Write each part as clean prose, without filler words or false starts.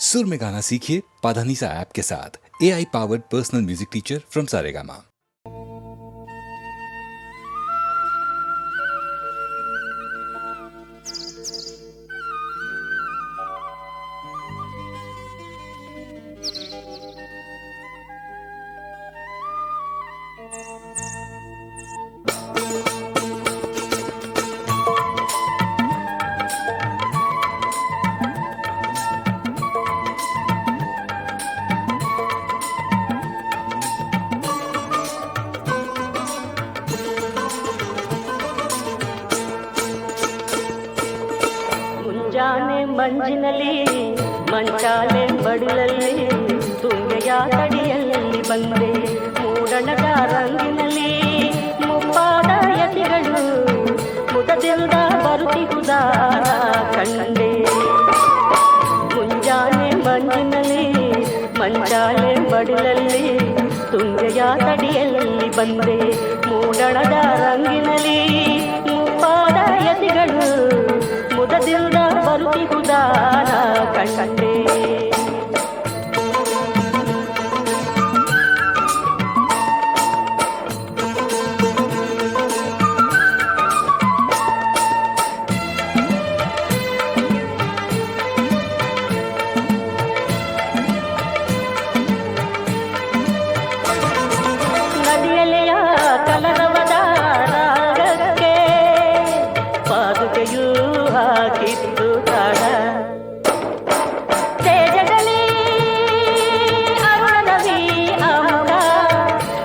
सुर में गाना सीखिए पाधानीसा ऐप के साथ। AI powered personal music teacher from Saregama. ಮುಂಜಾನೆ ಮಂಜಿನಲ್ಲಿ ಮಂಚಾಲೆ ಬಡಿಲಲ್ಲಿ ತುಂಗೆಯ ತಡಿಯಲ್ಲಿ ಬಂದೆ ಮೂಡಣದ ರಂಗಿನಲ್ಲಿ ಮುಪ್ಪಾದ ಯತಿಗಳು ಮುದದಿಂದ ಬರುತ್ತಿರುವುದಾನ ಕಂಡೆ. ಮುಂಜಾನೆ ಮಂಜಿನಲ್ಲಿ ಮಂಚಾಲೆ ಬಡಿಲಲ್ಲಿ ತುಂಗೆಯ ತಡಿಯಲ್ಲಿ ಬಂದೆ ಮೂಡಣದ ರಂಗಿನಲ್ಲಿ ಮುಪ್ಪಾದ ಯತಿಗಳು ಮುದದಿಂದ ಬರುತ್ತಿರುವುದಾನ ಕಂಡೆ. ನದಿಯಲೆಯ ಕಲರವದ ರಾಗಕ್ಕೆ ಪಾದುಕೆಯೂ ಹಾಕಿತ್ತು ತಾಡ. ತೇಜಗಲಿ ಅರುಣನವಿ ಅಮುಗ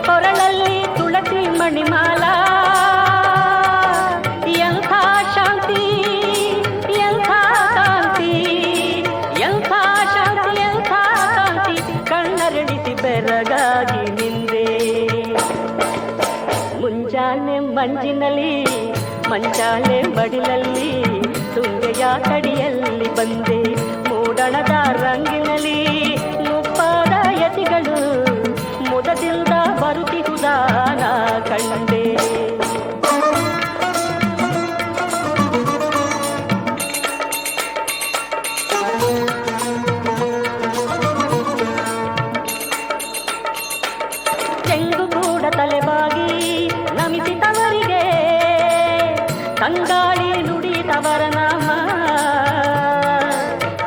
ಕೊರಳಲ್ಲಿ ತುಳಸಿ ಮಣಿಮಾಲ. ಎಂಥ ಶಾಂತಿ ಎಂಥ ಕಾಂತಿ ಎಂಥ ಶಾಂತಿ ಎಂಥ ಕಾಂತಿ ಕಣ್ಣರಳಿಸಿ ಬೆರಗಾಗಿ ನಿಂದೆ. ಮುಂಜಾನೆ ಮಂಜಿನಲ್ಲಿ ಮಂಚಾಲೆ ಮಡಿಲಲ್ಲಿ ತುಂಗೆಯ ಕಡಿಯಲ್ಲಿ ಬಂದೆ ಮೂಡಣದ ರಂಗಿನಲ್ಲಿ ಮುಪ್ಪಾದ ಯತಿಗಳು ಮುದದಿಂದ ಬರುತ್ತಿರುವುದಾನ ಕಂಡೆ. ಚೆಂಗು ಕೂಡ ತಲೆಬಾಗಿ ನಮಿಸಿದವರಿಗೆ ತಂಗಾಳಿ ನುಡಿದವರ ನಾಮ.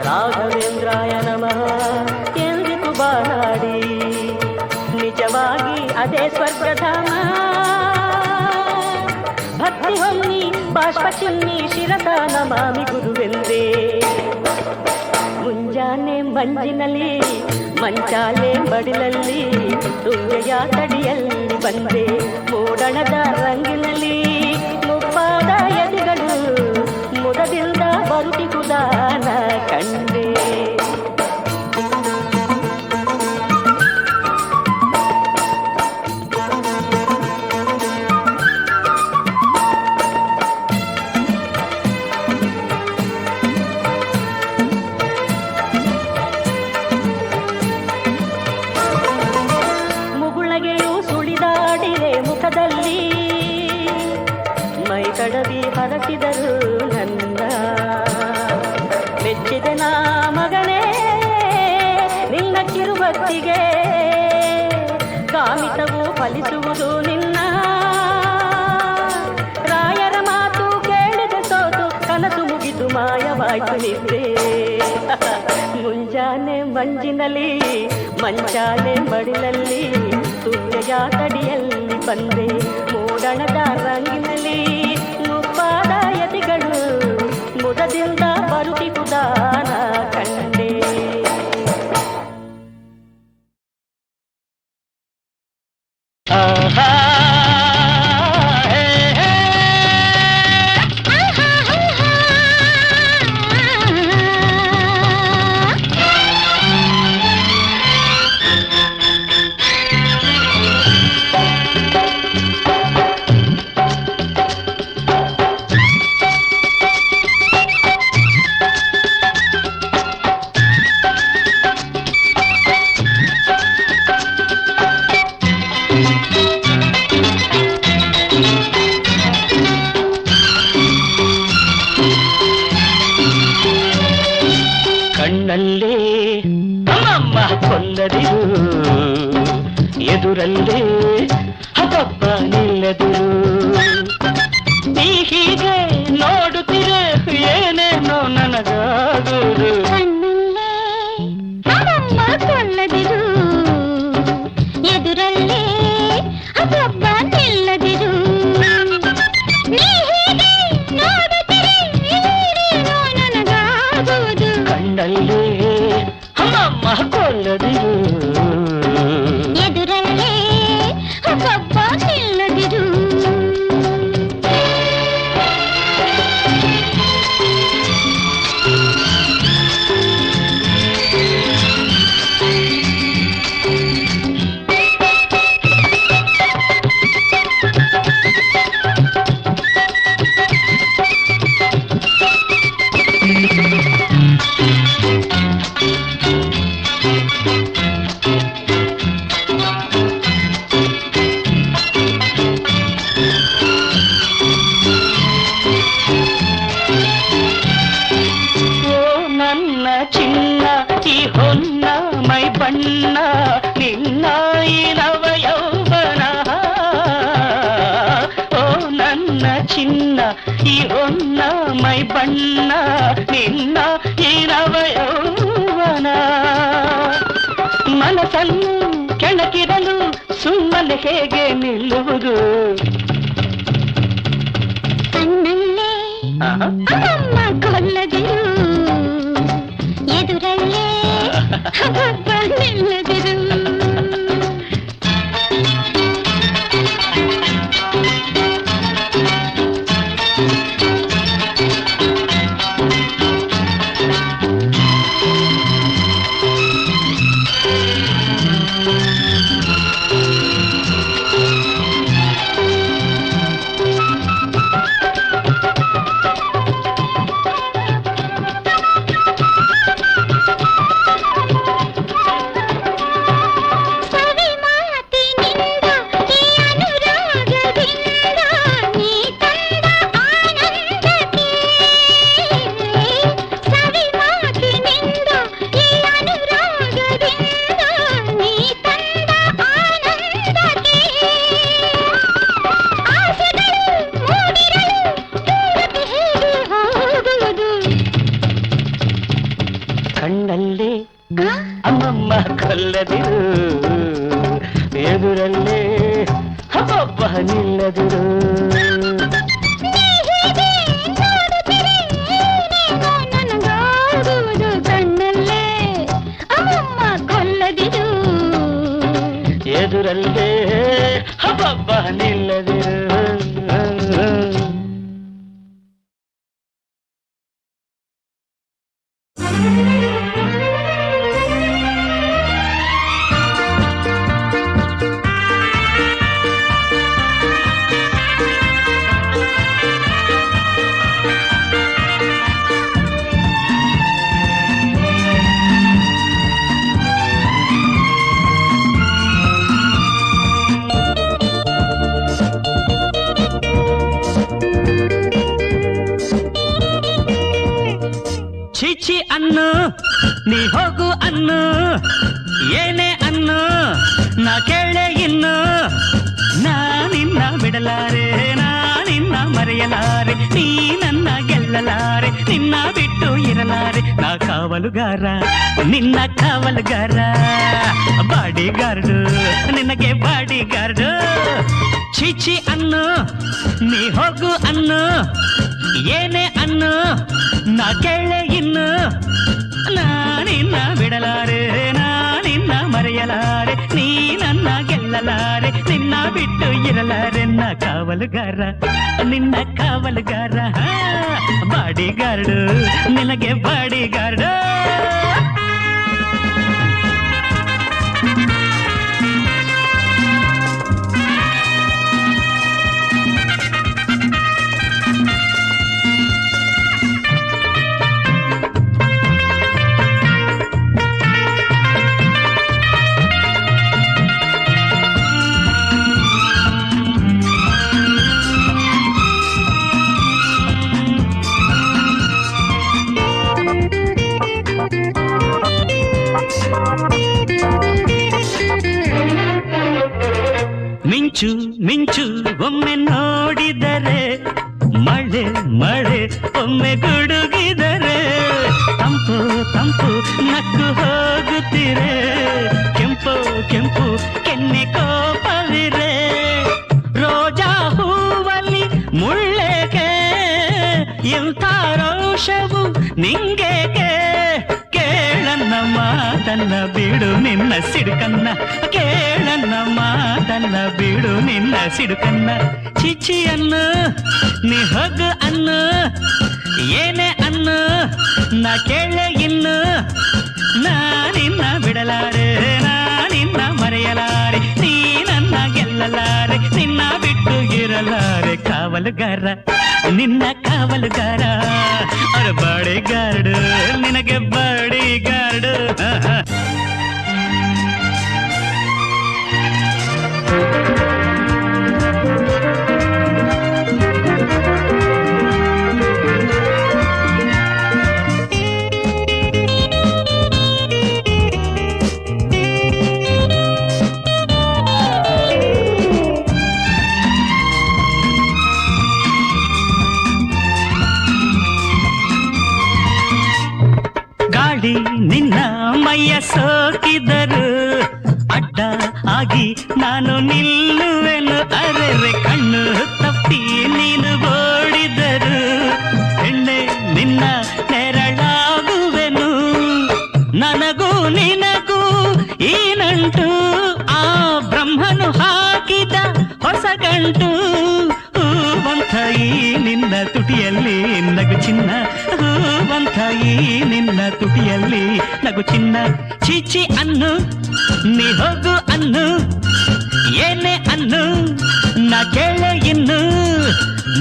ರಾಘವೇಂದ್ರಾಯ ನಮಃ ಎಂದಿತು ಬಾನಾಡಿ ನಿಜವಾಗಿ ಅದೇ ಸ್ವರ್ಗಧಾಮ. ಭಕ್ತಿ ಹೊಮ್ಮಿ ಬಾಷ್ಪ ಚಿಮ್ಮಿ ಶಿರಸ ನಮಾಮಿ ಗುರುವೆಂದೇ. ಮುಂಜಾನೆ ಮಂಜಿನಲ್ಲಿ ಮಂಚಾಲೆ ಬಡಿಲಲ್ಲಿ ತುಂಗೆಯ ತಡಿಯಲ್ಲಿ ಬಂದೆ ಮೂಡಣದ ರಂಗಿನಲ್ಲಿ ಮುಪ್ಪಾದ ಯತಿಗಳು ಮುದದಿಂದ ಬರುತ್ತಿರುವುದಾನ ಕಂಡೆ. ಮುಗುಳಗೆಯು ಸುಳಿದಾಡಿರೆ ಮುಖದಲ್ಲಿ ಮೈ ತಡವಿ ಹರಸಿದರು ನನ್ನ. ಮೆಚ್ಚಿದೆ ನಾ ಮಗನೇ ನಿನ್ನ ಕಿರುಭಕ್ತಿಗೆ ಕಾಮಿತವು ಫಲಿಸುವುದು ನಿನ್ನ. ರಾಯರ ಮಾತು ಕೇಳಿದ ಸೋತು ಕನಸು ಮುಗಿದು ಮಾಯವಾಯ್ತು ನಿದ್ದೆ. ಮುಂಜಾನೆ ಮಂಜಿನಲ್ಲಿ ಮಂಚಾಲೆ ಮಡಿಲಲ್ಲಿ ತುಂಗೆಯ ತಡಿಯಲ್ಲಿ ಬಂದೆ ಮೂಡಣದ ರಂಗಿನಲ್ಲಿ ಮುಪ್ಪಾದ ಯತಿಗಳು ಮುದದಿಂದ ಬರುತ್ತಿರುವುದಾನ ಕಂಡೆ. ಆಹಾ ಅಮ್ಮಮ್ಮ ಕೊಲ್ಲದಿರು, ಎದುರಲ್ಲೇ ಹಬ್ಬ ನಿಲ್ಲದಿರು. ನೀ ಹೀಗೆ ನೋಡುತ್ತಿರೆ ಏನೇನೋ ನನಗಾಗುವುದು. ಕಣ್ಣಲ್ಲೇ ಅಮ್ಮಮ್ಮ ಕೊಲ್ಲದಿರು, ಎದುರಲ್ಲೇ ಹಬ್ಬ ನಿಲ್ಲದಿರು. ನೀ ಹೀಗೆ ನೋಡುತ್ತಿರೆ ಏನೇನೋ ನನಗಾಗುವುದು. ಕಣ್ಣಲ್ಲೇ ಅಮ್ಮಮ್ಮ ಕೊಲ್ಲದಿರು, ಎದುರಲ್ಲೇ ಹಬ್ಬ ನಿಲ್ಲದಿರು. ಬಣ್ಣ ನಿನ್ನ ಈ ನವ ಯೌವನ. ಓ ನನ್ನ ಚಿನ್ನ ಈ ಹೊನ್ನ ಮೈ ಬಣ್ಣ ನಿನ್ನ ಈ ನವ ಯೌವನ. ಮನಸ್ಸನ್ನು ಕೆಣಕಿರಲು ಸುಮ್ಮನೆ ಹೇಗೆ ನಿಲ್ಲುವುದು. ಕಣ್ಣಲ್ಲೇ ಅಮ್ಮಮ್ಮ ಕೊಲ್ಲದಿರು, ಎದುರಲ್ಲೇ ಹಬ್ಬ ನಿಲ್ಲದಿರು. ಕಣ್ಣಲ್ಲೇ ಅಮ್ಮಮ್ಮ ಕೊಲ್ಲದಿರು, ಎದುರಲ್ಲೇ ಹಬ್ಬ ನಿಲ್ಲದಿರು. ಕಣ್ಣಲ್ಲೇ ಅಮ್ಮಮ್ಮ ಕೊಲ್ಲದಿರು, ಎದುರಲ್ಲೇ ಹಬ್ಬ ನಿಲ್ಲದಿರು. ಛೀ ಅನ್ನು ನೀ ಹೋಗು ಅನ್ನು, ಏನೇ ಅನ್ನು ನಾ ಕೇಳೆ ಇನ್ನು. ನಾನಿನ್ನ ಬಿಡಲಾರೆ, ನಾನಿನ್ನ ಮರೆಯಲಾರೆ, ನೀ ನನ್ನ ಗೆಲ್ಲಲಾರೆ, ನಿನ್ನ ಬಿಟ್ಟು ಇರಲಾರೆ. ನಾ ಕಾವಲುಗಾರ, ನಿನ್ನ ಕಾವಲುಗಾರ, ಬಾಡಿಗಾರ್ಡು ನಿನಗೆ ಬಾಡಿಗಾರ್ಡು. ಛೀ ಅನ್ನು ನೀ ಹೋಗು ಅನ್ನು, ಏನೇ ಅನ್ನು ನಾ ಕೇಳೆ ಇನ್ನು. ನಾನಿನ್ನ ಬಿಡಲಾರೆ, ನಾನಿನ್ನ ಮರೆಯಲಾರೆ, ನೀ ನನ್ನ ಗೆಲ್ಲಲಾರೆ, ನಿನ್ನ ಬಿಟ್ಟು ಇರಲಾರೆ. ನಾ ಕಾವಲುಗಾರ, ನಿನ್ನ ಕಾವಲುಗಾರ, ಬಾಡಿಗಾರ್ಡು ನಿನಗೆ ಬಾಡಿಗಾರ್ಡು. ಮಿಂಚು ಮಿಂಚು ಒಮ್ಮೆ ನೋಡಿದರೆ ಮಳೆ ಮಳೆ ಒಮ್ಮೆ ಗುಡುಗಿದರೆ ತಂಪು ತಂಪು ನಕ್ಕು ಹೋಗುತ್ತಿರೆ ಕೆಂಪು ಕೆಂಪು ಕೆನ್ನೆ ಕೋಪವಿರೆ ರೋಜಾ ಹೂವಲ್ಲಿ ಮುಳ್ಳೆಗೆ ಎಂಥ ರೋಷವು ನಿಂಗೆಗೆ ಕೇಳನ್ನ ಮಾತನ್ನ ಬಿಡು ನಿನ್ನ ಸಿಡುಕನ್ನ ಕೇಳನ್ನ ಮಾತನ್ನ ಬಿಡು ನಿನ್ನ ಸಿಡುಕನ್ನ ಚಿಚಿ ಅನ್ನು ನೀ ಹೋಗು ಅನ್ನು ಏನೇ ಅನ್ನು ನಾ ಕೇಳೆ ಇನ್ನು ನಾನಿನ್ನ ಬಿಡಲಾರೆ ನಾನಿನ್ನ ಮರೆಯಲಾರೆ ನೀ ನನ್ನ ಗೆಲ್ಲಲಾರೆ ನಿನ್ನ ಬಿಟ್ಟು ಇರಲಾರೆ ಕಾವಲುಗಾರ ನಿನ್ನ ಕಾವಲುಗಾರ ಅವರ ಬಾಡಿಗಾರ್ಡು ನಿನಗೆ ಬಾಡಿಗಾರ್ಡು ಗಾಳಿ ನಿನ್ನ ಮೈಯ ಸೋಕಿದರು ಅಡ್ಡ ಆಗಿ ನಾನು ನಿಲ್ಲುವೆನು ಅರೆರೆ ಕಣ್ಣು ತಪ್ಪಿ ನೀನು ಓಡಿದರು ಹೆಣ್ಣೆ ನಿನ್ನ ನೆರಳಾಗುವೆನು ನನಗೂ ನಿನಗೂ ಈ ನಂಟು ಆ ಬ್ರಹ್ಮನು ಹಾಕಿದ ಹೊಸ ಗಂಟು ಹೂವಂತ ಈ ನಿನ್ನ ತುಟಿಯಲ್ಲಿ ನಗು ಚಿನ್ನ ಹೂವಂತ ಈ ನಿನ್ನ ತುಟಿಯಲ್ಲಿ ನಗು ಚಿನ್ನ ಚೀಚಿ ಅನ್ನು ನೀ ಹೋಗು ಅನ್ನು ಏನೇ ಅನ್ನು ನಾ ಕೇಳೆ ಇನ್ನು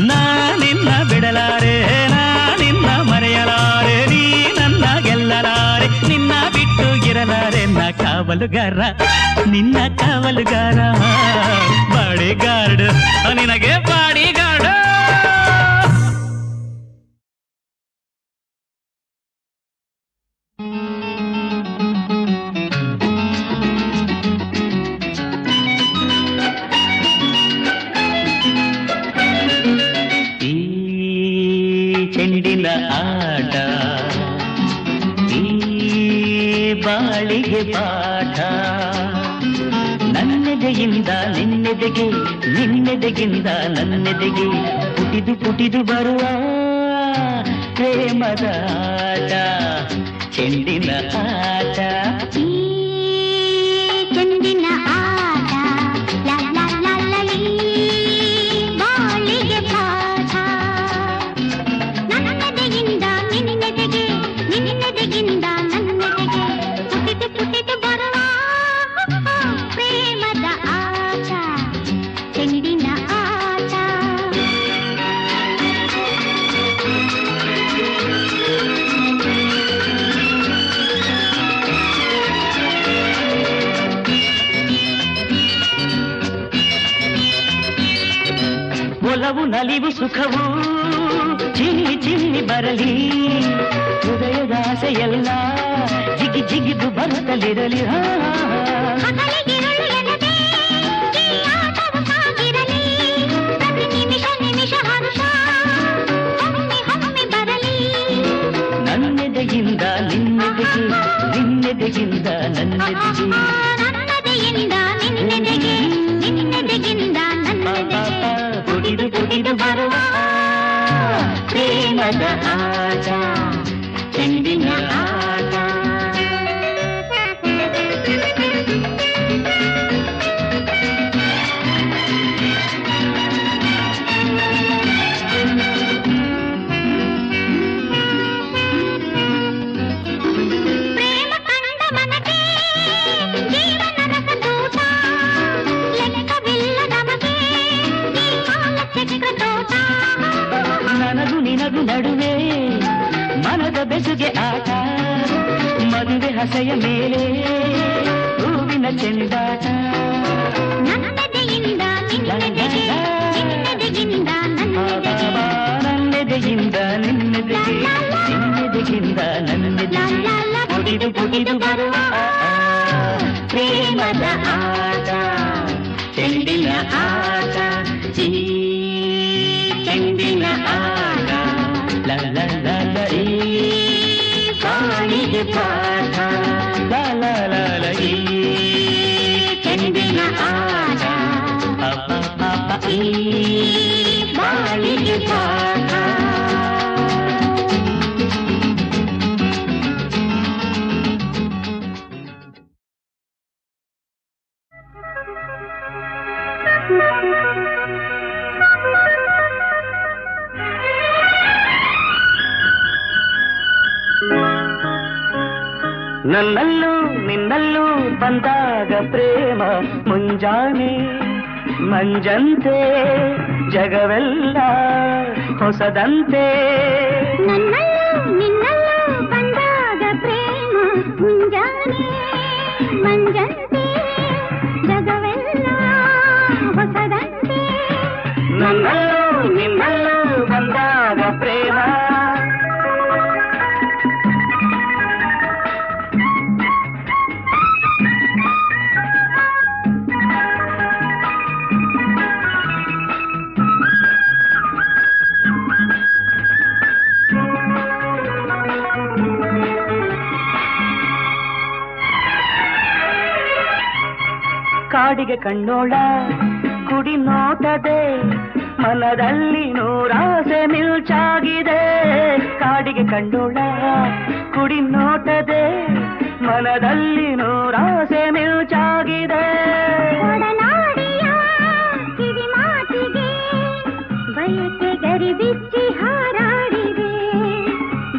ನಾನಿನ್ನ ಬಿಡಲಾರೆ ನಾನಿನ್ನ ಮರೆಯಲಾರೆ ನೀ ನನ್ನ ಗೆಲ್ಲಲಾರೆ ನಿನ್ನ ಬಿಟ್ಟು ಇರಲಾರೆ ನಾ ಕಾವಲುಗಾರ ನಿನ್ನ ಕಾವಲುಗಾರ ಬಾಡಿಗಾರ್ಡ್ ನಿನಗೆ ಬಾಡಿಗಾರ್ಡ್ ಚೆಂಡಿನ ಆಟ ಈ ಬಾಳಿಗೆ ಪಾಠ ನನ್ನೆದೆಯಿಂದ ನಿನ್ನೆದೆಗೆ ನಿನ್ನೆದೆಗಿಂದ ನನ್ನೆದೆಗೆ ಪುಟಿದು ಪುಟಿದು ಬರುವ ಪ್ರೇಮದ ಆಟ ಚೆಂಡಿನ ಆಟ ಚೆಂಡಿನ ಆಟ ಲಾ ಲಾ ಲಾ ಲಾ ಲೀ, ಬಾಳಿಗೆ ಪಾಠ ನನ್ನೆದೆಯಿಂದ ನಿನ್ನೆದೆಗೆ ನಿನ್ನೆದೆಗಿಂದ ನನ್ನೆದೆಗೆ ಪುಟಿದು ಪುಟಿದು ಬರುವ ಪ್ರೇಮದ ಆಟ ಚೆಂಡಿನ ಆಟ ಒಲವು ನಲಿವು ಸುಖವು ಚಿನ್ನಿ ಚಿನ್ನಿ ಬರಲಿ ಹೃದಯದ ಆಸೆಯೆಲ್ಲ ಜಿಗಿ ಜಿಗಿದು ಬರುತ್ತಲಿರಲಿ ಹಗಲಿಗಿರುಳು ಎನ್ನದೆ ಈ ಆಟವು ಸಾಗಿರಲಿ ಪ್ರತಿ ನಿಮಿಷ ನಿಮಿಷ ಹರುಷ ಒಮ್ಮೆ ಒಮ್ಮೆ ಬರಲಿ ನನ್ನೆದೆಯಿಂದ ನಿನ್ನೆದೆಗೆ ನಿನ್ನೆದೆಗಿಂದ ನನ್ನೆದೆಗೆ ನನ್ನದೆಯಿಂದ ನಿನ್ನೆದೆಗೆ ನಿನ್ನೆದೆಗಿಂದ ನನ್ನೆದೆಗೆ ಪುಟಿದು ಪುಟಿದು ಬರುವ ಪ್ರೇಮದ ಆಟ ಚೆಂಡಿನ ಆಟ ಪ್ರೇಮ ಕಂಡ ಮನಗೆ ಜೀವನ ರಸದೂಟ ಲೆಕ್ಕವಿಲ್ಲ ನಮಗೆ ಈ ಕಾಲ ಚಕ್ರ ತೋಟ ನನಗೂ ನಿನಗೂ ನಡುವೆ ಮನದ ಬೆಸುಗೆ ಆಟ ಮದುವೆ ಹಸೆಯ ಮೇಲೆ ಹೂವಿನ ಚೆಂಡಾಟ ನನ್ನದೆಯಿಂದ ನಿನ್ನೆದೆಗೆ ನಿನ್ನೆದೆಗಿಂದ ನನ್ನೆದೆಗೆ ನನ್ನೆದೆಯಿಂದ ನಿನ್ನೆದೆಗೆ ನಿನ್ನೆದೆಗಿಂದ ನನ್ನೆದೆಗೆ ಪುಟಿದು ಪುಟಿದು ಬರುವ ಅಂದದ ಆಟ ಚೆಂಡಿನ ಆಟ ಈ ಚೆಂಡಿನ ಆಟ ಲ ಲ ಲ ಲ ಈ ಬಾಳಿಗೆ ಪಾಠ ಲ ಲ ಲ ಲ ಈ ಚೆಂಡಿನ ಆಟ ಅಪ ಅಪ ಈ ಬಾಳಿಗೆ ಪಾಠ ನನ್ನಲ್ಲೂ ನಿನ್ನಲ್ಲೂ ಬಂದಾಗ ಪ್ರೇಮ ಮುಂಜಾನೆ ಮಂಜಂತೆ ಜಗವೆಲ್ಲ ಹೊಸದಂತೆ ನನ್ನಲ್ಲೂ ನಿನ್ನಲ್ಲೂ ಬಂದಾಗ ಪ್ರೇಮ ಮುಂಜಾನೆ ಮಂಜಂತೆ ಜಗವೆಲ್ಲ ಹೊಸದಂತೆ ನನ್ನಲ್ಲೂ ನಿನ್ನಲ್ಲೂ ಬಂದಾಗ ಪ್ರೇಮ ಕಾಡಿಗೆ ಕಣ್ಣೋಳ ಕುಡಿ ನೋಟದೆ ಮನದಲ್ಲಿ ನೂರಾಸೆ ಮಿಲ್ಚಾಗಿದೆ ಕಾಡಿಗೆ ಕಣ್ಣೋಳ ಕುಡಿ ನೋಟದೆ ಮನದಲ್ಲಿ ನೂರಾಸೆ ಮಿಲ್ಚಾಗಿದೆ ಒಡನಾಡಿಯ ಕಿವಿ ಮಾತಿಗೆ ಬಯಕೆ ಗರಿ ಬಿಚ್ಚಿ ಹಾರಾಡಿದೆ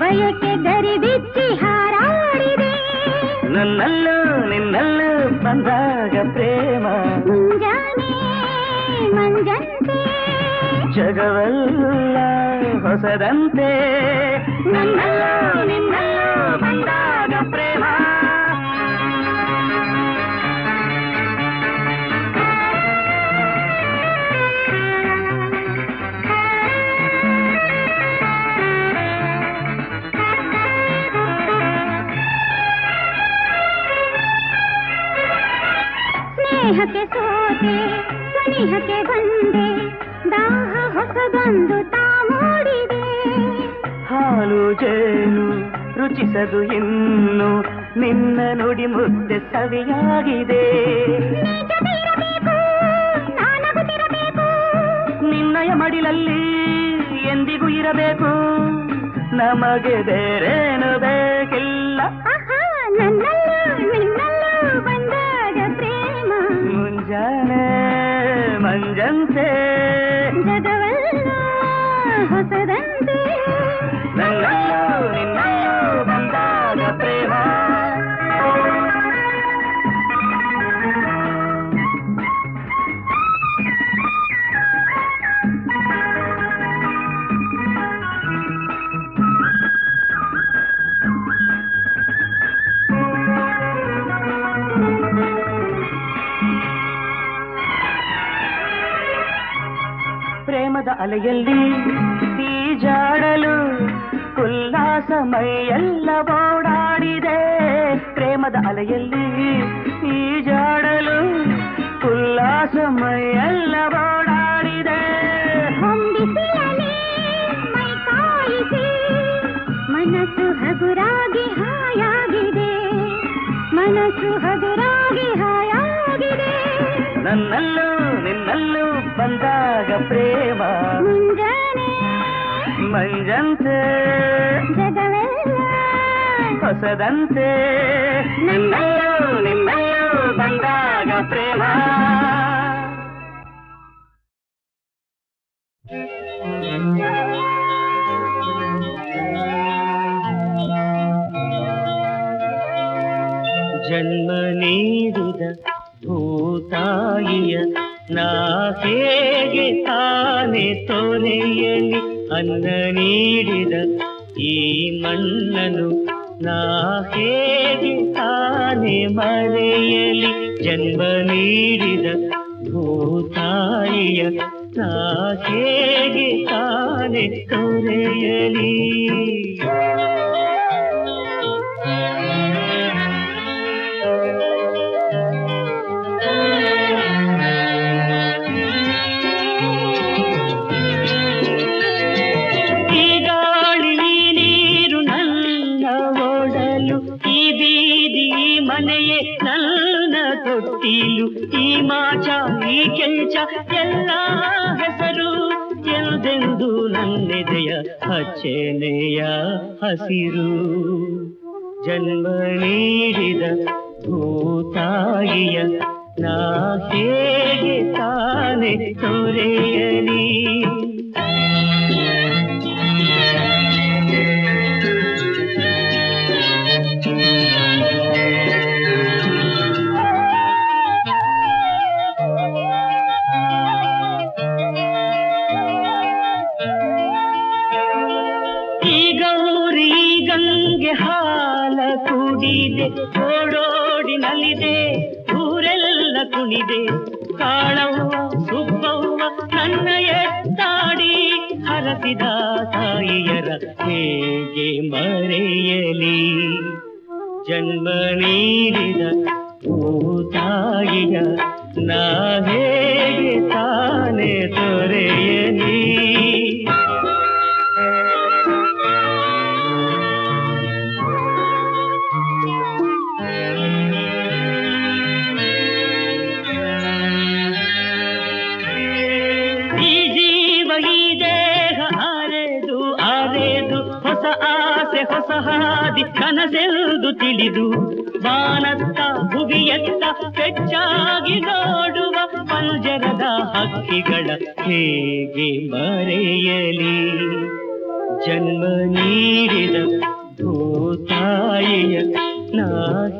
ಬಯಕೆ ಗರಿ ಬಿಚ್ಚಿ ಹಾರಾಡಿದೆ ನನ್ನಲ್ಲೂ ನಿನ್ನಲ್ಲೂ ಬಂದಾಗ ಪ್ರೇಮ ಮುಂಜಾನೆ ಮಂಜಂತೆ ಜಗವೆಲ್ಲ ಹೊಸದಂತೆ ನನ್ನಲ್ಲೂ ನಿನ್ನಲ್ಲೂ ಬಂದಾಗ ಪ್ರೇಮ ಸ್ನೇಹಕ್ಕೆ ಸೋತೆ ಸನಿಹಕ್ಕೆ ಬಂದೆ ದಾಹ ಹೊಸದೊಂದು ತಾ ಮೂಡಿದೆ ಹಾಲು ಜೇನು ರುಚಿಸದು ಇನ್ನು ನಿನ್ನ ನುಡಿ ಮುದ್ದೆ ಸವಿಯಾಗಿದೆ ನಿಜವಿರಬೇಕು ನಾನಗುತ್ತಿರಬೇಕು ನಿನ್ನಯ ಮಡಿಲಲ್ಲಿ ಎಂದಿಗೂ ಇರಬೇಕು ನಮಗೆ ಬೇರೇನು ಬೇಕಿಲ್ಲ ಆಹಾ ನನ್ನಲ್ಲೂ ನಿನ್ನಲ್ಲೂ ಬಂದಾಗ ಪ್ರೇಮ ಮುಂಜಾನೆ ಮಂಜಂತೆ ಜಗವೆಲ್ಲ ಹೊಸದಂತೆ ನನ್ನಲ್ಲೂ ನಿನ್ನಲ್ಲೂ ಬಂದಾಗ ಪ್ರೇಮ ಪ್ರೇಮದ ಅಲೆಯಲ್ಲಿ ಈಜಾಡಲು ಉಲ್ಲಾಸ ಮೈಯೆಲ್ಲ ಓಡಾಡಿದೆ ಪ್ರೇಮದ ಅಲೆಯಲ್ಲಿ ಈಜಾಡಲು ಉಲ್ಲಾಸ ಮೈಯೆಲ್ಲ ಓಡಾಡಿದೆ ಹೊಂಬಿಸಿಲಲಿ ಮೈ ಕಾಯಿಸಿ ಮನಸ್ಸು ಹಗುರಾಗಿ ಹಾಯಾಗಿದೆ ಮನಸ್ಸು ಹಗುರಾಗಿ ಹಾಯಾಗಿದೆ ನನ್ನಲ್ಲೂ ನಿನ್ನಲ್ಲೂ ಬಂದಾಗ ಪ್ರೇಮ ಮುಂಜಾನೆ ಮಂಜಂತೆ ಜಗವೆಲ್ಲ ಹೊಸದಂತೆ ನನ್ನಲ್ಲೂ ನಿನ್ನಲ್ಲೂ ಬಂದಾಗ ಪ್ರೇಮ ಜನ್ಮ ನೀಡಿದ ಭೂತಾಯಿಯ ನಾ ಹೇಗೆ ತಾನೆ ತೊರೆಯಲಿ ಅನ್ನ ನೀಡಿದ ಈ ಮಣ್ಣನು ನಾ ಹೇಗೆ ತಾನೆ ಮರೆಯಲಿ ಜನ್ಮ ನೀಡಿದ ಭೂತಾಯಿಯ ನಾ ಹೇಗೆ ತಾನೆ ತೊರೆಯಲಿ ಮನೆಯೇ ನನ್ನ ತೊಟ್ಟಿಲು ಈ ಮಾಚ ಈ ಕೆಂಚ ಎಲ್ಲ ಹೆಸರು ಎಂದೆಂದು ನನ್ನೆದೆಯ ಹಚ್ಚೆನೆಯ ಹಸಿರು ಜನ್ಮ ನೀಡಿದ ಭೂತಾಯಿಯ ನಾ ಹೇಗೆ ತಾನೆ ತೊರೆಯಲಿ ಈ ಗೌರಿ ಗಂಗೆ ಹಾಲ ಕುಡಿದೆ ಓಡೋಡಿ ನಲಿದೆ ಊರೆಲ್ಲ ಕುಣಿದೆ ಕಾಳವ್ವ ಸುಬ್ಬವ್ವ ನನ್ನ ಎತ್ತಾಡಿ ಹರಸಿದ ತಾಯಿಯರ ಹೇಗೆ ಮರೆಯಲಿ ಜನ್ಮ ನೀಡಿದ ಭೂತಾಯಿಯ ನಾ ಹೇಗೆ ತಾನೆ ತೊರೆಯಲಿ ಹೊಸ ಆಸೆ ಹೊಸ ಹಾದಿ ಕನಸೆಂದು ತಿಳಿದು ಬಾನತ್ತ ಭುವಿಯತ್ತ ಹೆಚ್ಚಾಗಿ ನೋಡುವ ಪಂಜರದ ಹಕ್ಕಿಗಳ ಹೇಗೆ ಮರೆಯಲಿ ಜನ್ಮ ನೀಡಿದ ಭೂತಾಯಿಯ ನಾ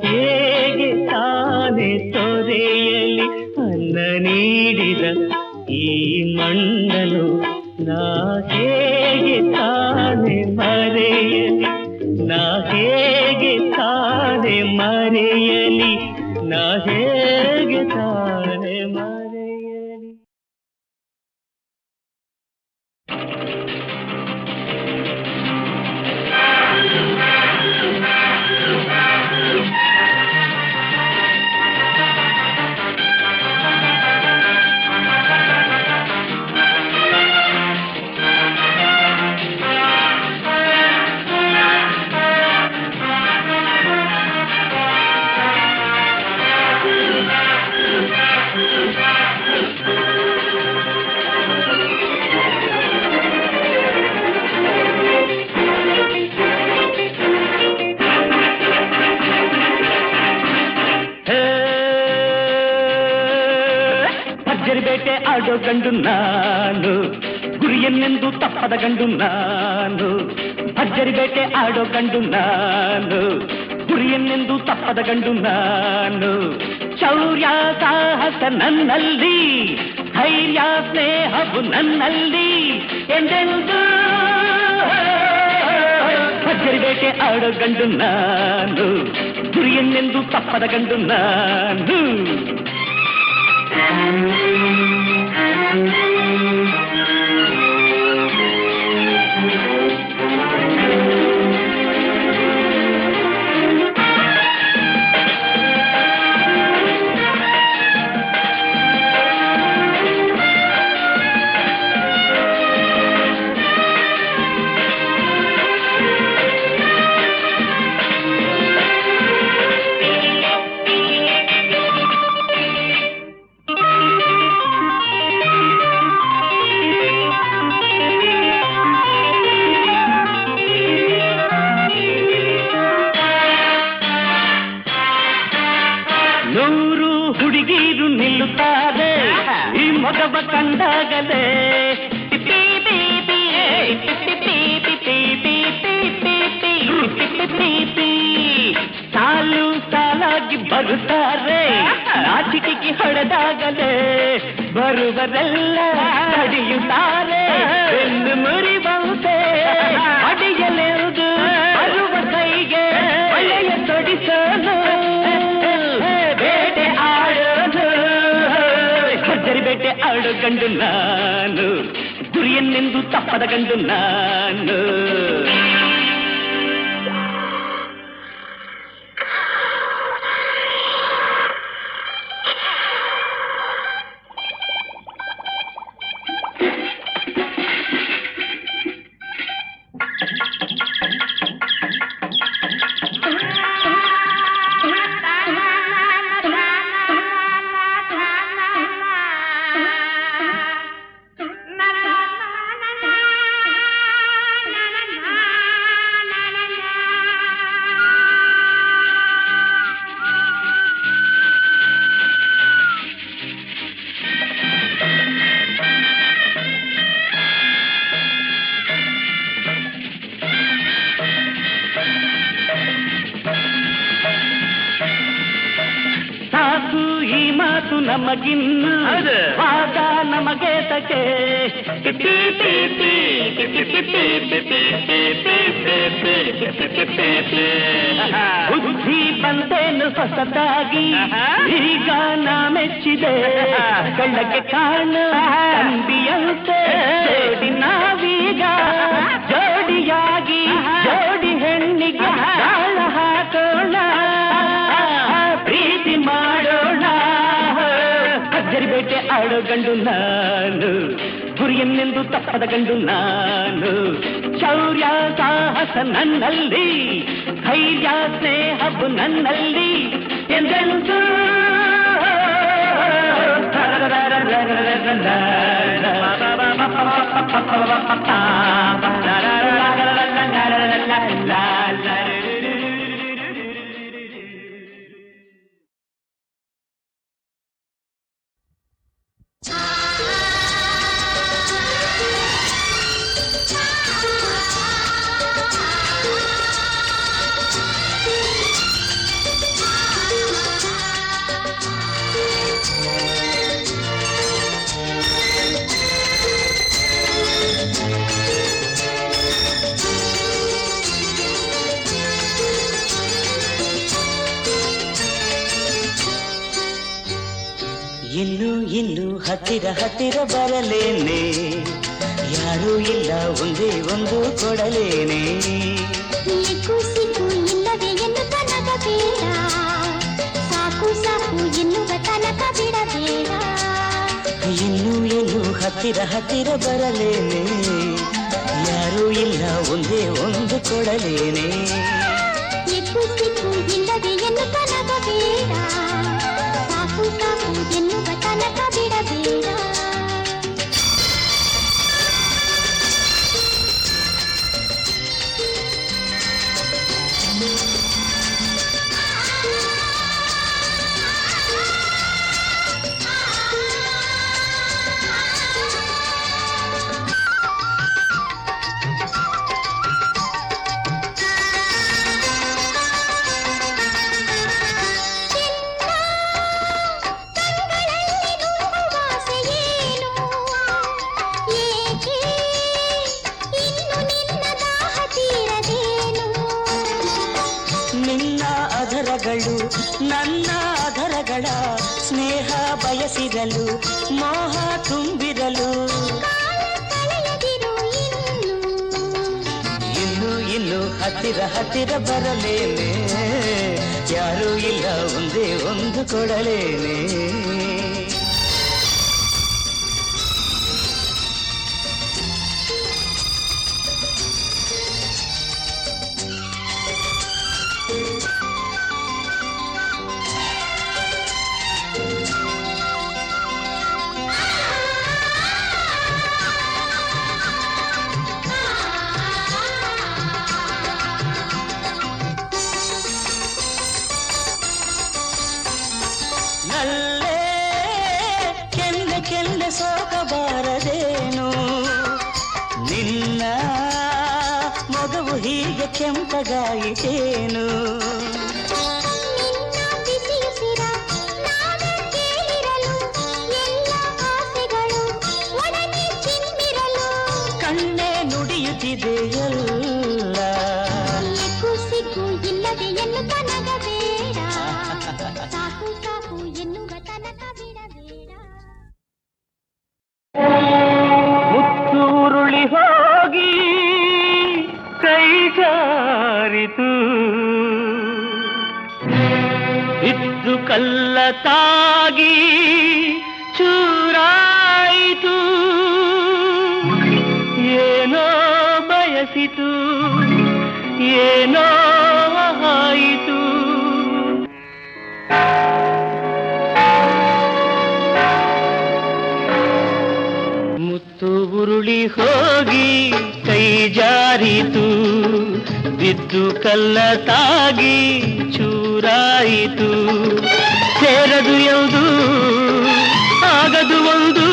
ಹೇಗೆ ತಾನೆ ತೊರೆಯಲಿ ಅನ್ನ ನೀಡಿದ ಈ ಮಣ್ಣಲು ನಾ ಹೇಗೆ ತಾನೆ ಮರೆಯಲಿ ನಾ ಹೇಗೆ ತಾನೆ ಮರೆಯಲಿ ನಾ ಹೇಗೆ ತಾನೆ ಮರೆಯಲಿ ಬೇಟೆ ಆಡೋ ಗಂಡು ನಾನು ಗುರಿಯನ್ನೆಂದು ತಪ್ಪದ ಗಂಡು ನಾನು ಭರ್ಜರಿ ಬೇಟೆ ಆಡೋ ಗಂಡು ನಾನು ಗುರಿಯನ್ನೆಂದು ತಪ್ಪದ ಗಂಡು ನಾನು ಶೌರ್ಯ ಸಾಹಸ ನನ್ನಲ್ಲಿ ಧೈರ್ಯ ಸ್ನೇಹವು ನನ್ನಲ್ಲಿ ಎಂದೆಂದು ಭರ್ಜರಿ ಬೇಟೆ ಆಡೋ ಗಂಡು ನಾನು ಗುರಿಯನ್ನೆಂದು ತಪ್ಪದ ಗಂಡು ನಾನು ಕಂಡಾಗಲೇ ಸಾಲು ಸಾಲಾಗಿ ಬರುತ್ತಾರೆ ನಾಚಿಕೆಗೆ ಹೊಡೆದಾಗಲೇ ಬರುವರೆಲ್ಲ ತಡೆಯುತ್ತಾರೆ ಎಂದು ಮುರಿವಂತೆ ಅಡಿಯಲೆಂದು ಬರುವ ಕೈಗೆ ಒಳ್ಳೆಯ ತೊಡಿಸಲು ಬೇಟೆ ಆಡೋದು ಭರ್ಜರಿ ಬೇಟೆ ಆಡೋ ಗಂಡು ನಾನು ಗುರಿಯನ್ನೆಂದು ತಪ್ಪದ ಗಂಡು ನಾನು ಮಾತು ನಮಗಿನ್ನು ವಾದ ನಮಗೆ ತಕೆ ಬುದ್ಧಿ ಬಂದೇನು ಹೊಸದಾಗಿ ಈಗ ನಾ ಮೆಚ್ಚಿದೆ ಕಳ್ಳಕ್ಕೆ ಕಾಣ ತಂಬಿಯಂತೆ ಜೋಡಿ ನಾವೀಗ ಜೋಡಿಯಾಗಿ ಜೋಡಿ ಹೆಣ್ಣಿಗೆ ಗಾಳ ಹಾಕೋಣ ಪ್ರೀತಿ ಮಾಡೋಣ ಭರ್ಜರಿ ಬೇಟೆ ಆಡೋ ಗಂಡು ನಾನು ಗುರಿಯನ್ನೆಂದು ತಪ್ಪದ ಗಂಡು ನಾನು ಶೌರ್ಯ ಸಾಹಸ ನನ್ನಲ್ಲಿ ಧೈರ್ಯ ಸ್ನೇಹವು ನನ್ನಲ್ಲಿ ಎಂದೆಂದು ಇನ್ನು ಹತ್ತಿರ ಹತ್ತಿರ ಬರಲೇನೆ ಯಾರೂ ಇಲ್ಲ ಒಂದೇ ಒಂದು ಕೊಡಲೇನೆ ಸಿಕ್ಕು ಇಲ್ಲವೇ ಎನ್ನು ತನಕ ಬೇಡ ಸಾಕು ಸಾಕು ಎನ್ನುವ ತನಕ ಬಿಡಬೇಡ ಇನ್ನು ಹತ್ತಿರ ಹತ್ತಿರ ಬರಲೇನೆ ಯಾರೂ ಇಲ್ಲ ಒಂದೇ ಒಂದು ಕೊಡಲೇನೆ ಸಿಕ್ಕು ಇಲ್ಲವೇ ಎನ್ನು ತನಕ ಬೇಡ ಸಾಕು ಸಾಕು ಎನ್ನುವ ತನಕ ಬಿಡಬೇಡ ನನ್ನ ಅಧರಗಳ ಸ್ನೇಹ ಬಯಸಿರಲು ಮೋಹ ತುಂಬಿರಲು ಇನ್ನು ಹತ್ತಿರ ಹತ್ತಿರ ಬರಲೇನೆ ಯಾರೂ ಇಲ್ಲ ಒಂದೇ ಒಂದು ಕೊಡಲೇನೆ ಕೆನ್ನೆ ಸೋಕಬಾರದೇನು ನಿನ್ನ ಮೊಗವು ಹೀಗೆ ಕೆಂಪಗಾಯಿತೇನು ಕಣ್ಣೆ ನುಡಿಯುತ್ತಿದೆಯಲ್ಲ ಸಿಕ್ಕು ಇಲ್ಲದೆ ಎನ್ನು ತನಕ ಬೇಡ ಸಾಕು ಸಾಕು ಎನ್ನುವ ತನಕ ಬಿಡಬೇಡ ಮುತ್ತೂರುಳಿ ಹೋಗಿ ಕೈ ಜಾರಿತು ಇದ್ದು ಕಲ್ಲ ತಾಗಿ ಚೂರಾಯಿತು ಏನೋ ಬಯಸಿತು ಏನೋ ಆಯಿತು ಮುತ್ತು ಉರುಳಿ ಹೋಗಿ ಕೈ ಜಾರಿತು ಬಿದ್ದು ಕಲ್ಲ ತಾಗಿ ಚೂರಾಯಿತು ಸೇರದು ಎಂದು ಆಗದು ಒಂದು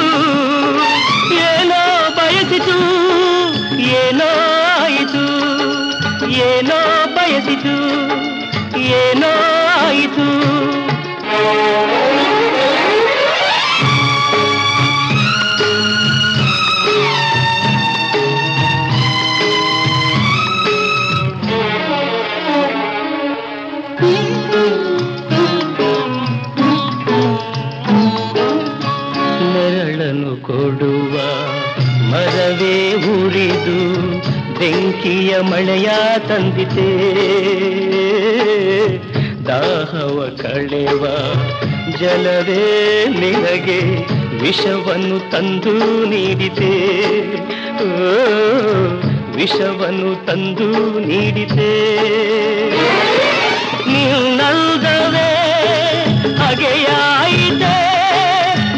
ಏನೋ ಬಯಸಿತು ಏನೋ ಆಯಿತು ಏನೋ ಬಯಸಿತು ಏನೋ ಆಯಿತು ವಿನಯ ತಂದಿತೆ ದಾಹವ ಕಳೆವ ಜಲವೇ ನಿನಗೆ ವಿಷವನ್ನು ತಂದು ನೀಡಿದೆ ಓ, ವಿಷವನ್ನು ತಂದು ನೀಡಿದೆ ನಿನ್ನಂದವೇ ಹಗೆಯಾಯಿತೆ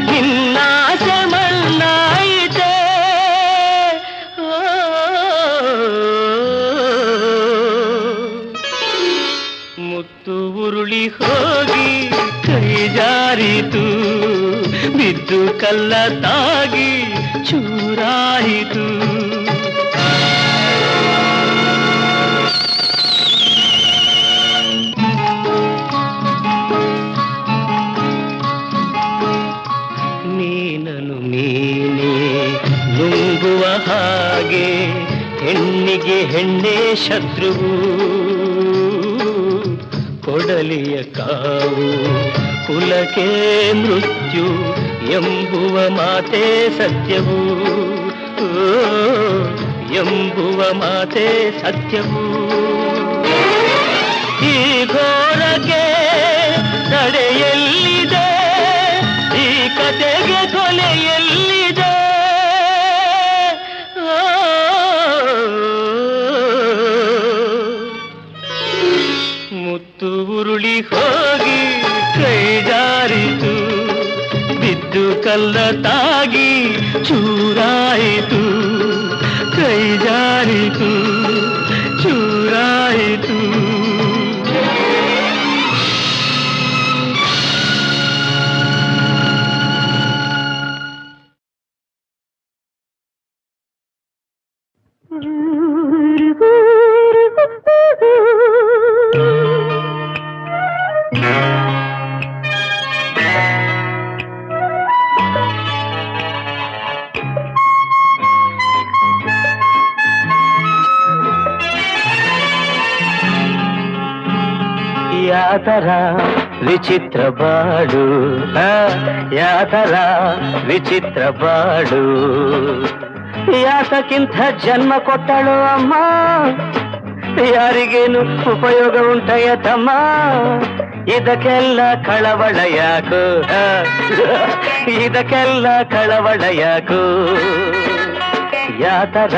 ನಿನ್ನಾಸೆ ಮಣ್ಣಾಯಿತೆ ಓ, ಮುತ್ತು ಉರುಳಿ ಹೋಗಿ ಕೈ ಜಾರಿತು ಬಿದ್ದು ಕಲ್ಲ ತಾಗಿ ಚೂರಾಯಿತು ನೀನನು ನೀನೇ ನುಂಗುವ ಹಾಗೆ ಹೆಣ್ಣಿಗೆ ಹೆಣ್ಣೆ ಶತ್ರುವು ಕೊಡಲಿಯ ಕಾವು ಕುಲಕ್ಕೆ ಮೃತ್ಯು ಎಂಬುವ ಮಾತೇ ಸತ್ಯವು ಓ, ಎಂಬುವ ಮಾತೇ ಸತ್ಯವು ಈ ಘೋರಕ್ಕೆ ತಡೆಯಲ್ಲಿದೆ ಈ ಕತೆಗೆ ಕೊನೆಯಲ್ಲಿದೆ ಓ, ಮುತ್ತು ಉರುಳಿ ಹೋಗಿ ಕೈ ಜಾರಿತು ಬಿದ್ದು ಕಲ್ಲ ತಾಗಿ ಚೂರಾಯಿತು ಕೈ ಜಾರಿತು ಚೂರಾಯಿತು ಯಾತರ ವಿಚಿತ್ರ ಬಾಳು ಯಾತರ ವಿಚಿತ್ರ ಬಾಳು ಯಾತಕ್ಕಿಂತ ಜನ್ಮ ಕೊಟ್ಟಳು ಅಮ್ಮ ಯಾರಿಗೇನು ಉಪಯೋಗ ಉಂಟಯ್ಯ ತಮ್ಮ ಇದಕ್ಕೆಲ್ಲ ಕಳವಳ ಯಾಕು ಇದಕ್ಕೆಲ್ಲ ಕಳವಳ ಯಾಕು ಯಾತರ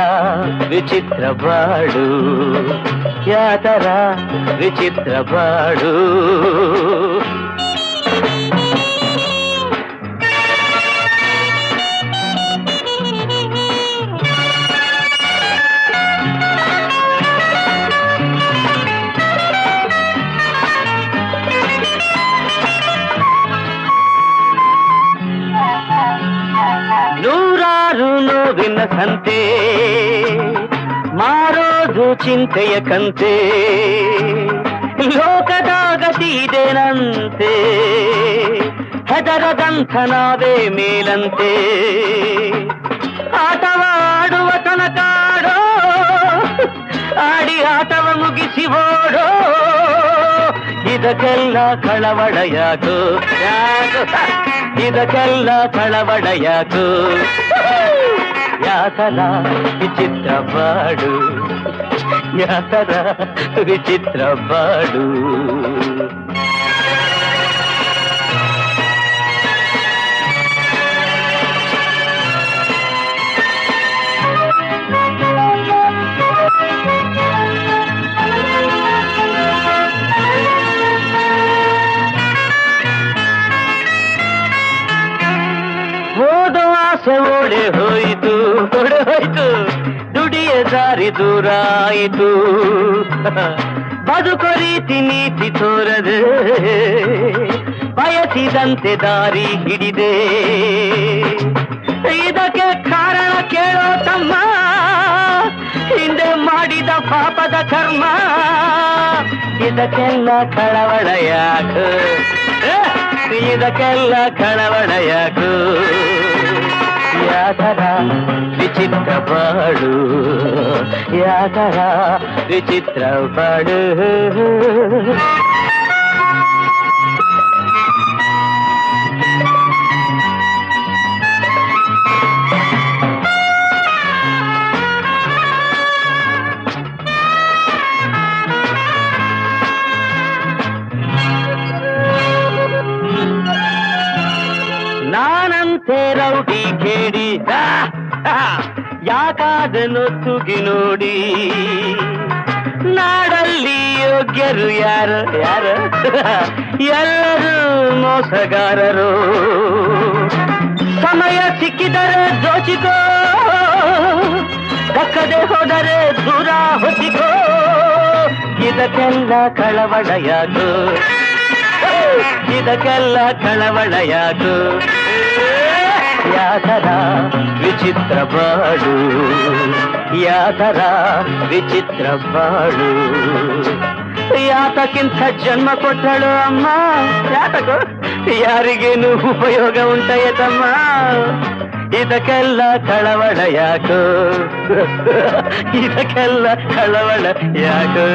ವಿಚಿತ್ರ ಬಾಳು ಯಾತರ ವಿಚಿತ್ರ ಬಾಳು ನೂರಾರು ನೋವಿನ ಸಂತೆ ಮಾರೋದು ಚಿಂತೆಯ ಕಂತೆ ಲೋಕದ ಗತಿ ಇದೇನಂತೆ ಹೆದರದಂಥ ನಾವೇ ಮೇಲಂತೆ ಆಟವಾಡುವ ತನಕಾಡೋ ಆಡಿ ಆಟವ ಮುಗಿಸಿ ಓಡೋ ಇದಕ್ಕೆಲ್ಲ ಕಳವಳ ಯಾಕು ಯಾಕು ಇದಕ್ಕೆಲ್ಲ ಕಳವಳ ಯಾಕು ಯಾತರ ವಿಚಿತ್ರ ಬಾಡು ಯಾತರ ವಿಚಿತ್ರ ಬಾಡು ಓದೋ ಆಸೆ ಓಡೆ ಹೋಯಿತು ದುಡಿಯ ದಾರಿ ದೂರಾಯಿತು ಬದುಕೋ ರೀತಿ ನೀತಿ ತೋರದೆ ಬಯಸಿದಂತೆ ದಾರಿ ಹಿಡಿದೆ ಇದಕ್ಕೆ ಕಾರಣ ಕೇಳೋ ತಮ್ಮ ಹಿಂದೆ ಮಾಡಿದ ಪಾಪದ ಕರ್ಮ ಇದಕ್ಕೆಲ್ಲ ಕಳವಳ ಯಾಕು ಇದಕ್ಕೆಲ್ಲ ಕಳವಳ ಯಾಕು ಯಾತರ ವಿಚಿತ್ರ ಬಾಳು ಯಾತರ ವಿಚಿತ್ರ ಬಾಳು ರೌಡಿ ಕೇಳಿ ಯಾಕಾದನು ತುಗಿ ನೋಡಿ ನಾಡಲ್ಲಿ ಯೋಗ್ಯರು ಯಾರು ಯಾರು ಎಲ್ಲರೂ ಮೋಸಗಾರರು ಸಮಯ ಸಿಕ್ಕಿದರೆ ದೋಚಿಕೋ ದಕ್ಕದೆ ಹೋದರೆ ದೂರ ಹೊತ್ತಿಕೋ ಇದಕ್ಕೆಲ್ಲ ಕಳವಳ ಯಾಕು ಇದಕ್ಕೆಲ್ಲ ಕಳವಳ ಯಾಕು ಯಾತರ ವಿಚಿತ್ರ ಬಾಳು ಯಾತರ ವಿಚಿತ್ರ ಬಾಳು ಯಾತಕ್ಕಿಂತ ಜನ್ಮ ಕೊಟ್ಟಳು ಅಮ್ಮ ಯಾತಕೋ ಯಾರಿಗೇನು ಉಪಯೋಗ ಉಂಟಾಯತಮ್ಮ ಇದಕ್ಕೆಲ್ಲ ಕಳವಳ ಯಾಕೋ ಇದಕ್ಕೆಲ್ಲ ಕಳವಳ ಯಾಕೋ